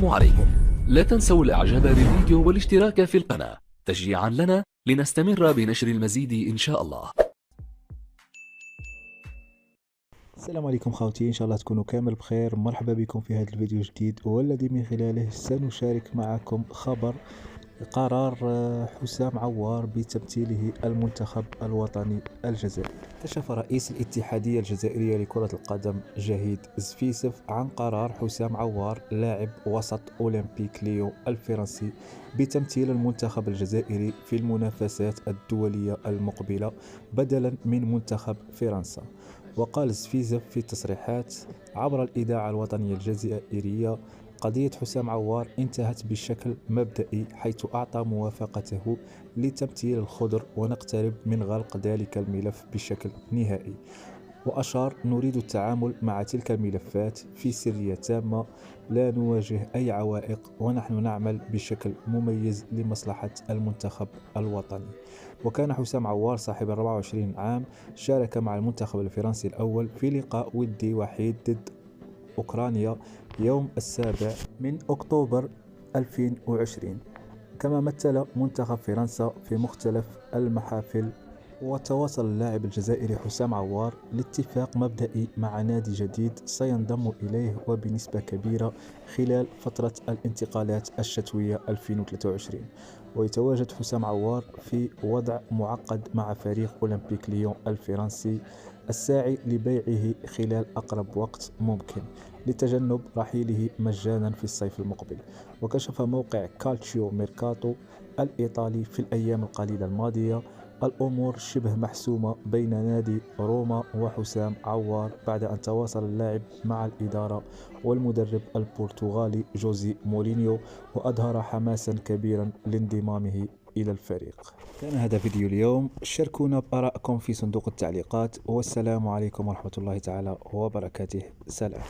السلام عليكم. لا تنسوا الاعجاب بالفيديو والاشتراك في القناة تشجيعا لنا لنستمر بنشر المزيد إن شاء الله. السلام عليكم خوتي، ان شاء الله تكونوا كامل بخير. مرحبا بكم في هذا الفيديو الجديد والذي من خلاله سنشارك معكم خبر قرار حسام عوار بتمثيله المنتخب الوطني الجزائري. كشف رئيس الاتحادية الجزائرية لكرة القدم جهيد زفيسف عن قرار حسام عوار لاعب وسط أولمبيك ليو الفرنسي بتمثيل المنتخب الجزائري في المنافسات الدولية المقبلة بدلا من منتخب فرنسا. وقال زفيزف في تصريحات عبر الإذاعة الوطنية الجزائرية: قضية حسام عوار انتهت بشكل مبدئي، حيث أعطى موافقته لتمثيل الخضر، ونقترب من غلق ذلك الملف بشكل نهائي. وأشار: نريد التعامل مع تلك الملفات في سرية تامة، لا نواجه أي عوائق، ونحن نعمل بشكل مميز لمصلحة المنتخب الوطني. وكان حسام عوار صاحب 24 عام شارك مع المنتخب الفرنسي الأول في لقاء ودي وحيد ضد أوكرانيا يوم 7 من أكتوبر 2020، كما مثل منتخب فرنسا في مختلف المحافل. وتواصل اللاعب الجزائري حسام عوار لاتفاق مبدئي مع نادي جديد سينضم إليه وبنسبة كبيرة خلال فترة الانتقالات الشتوية 2023. ويتواجد حسام عوار في وضع معقد مع فريق أولمبيك ليون الفرنسي الساعي لبيعه خلال أقرب وقت ممكن لتجنب رحيله مجانا في الصيف المقبل. وكشف موقع كالتشيو ميركاتو الإيطالي في الأيام القليلة الماضية الأمور شبه محسومة بين نادي روما وحسام عوار بعد أن تواصل اللاعب مع الإدارة والمدرب البرتغالي جوزي مورينيو، وأظهر حماسا كبيرا لانضمامه إلى الفريق. كان هذا فيديو اليوم، شاركونا بآرائكم في صندوق التعليقات، والسلام عليكم ورحمة الله تعالى وبركاته. سلام.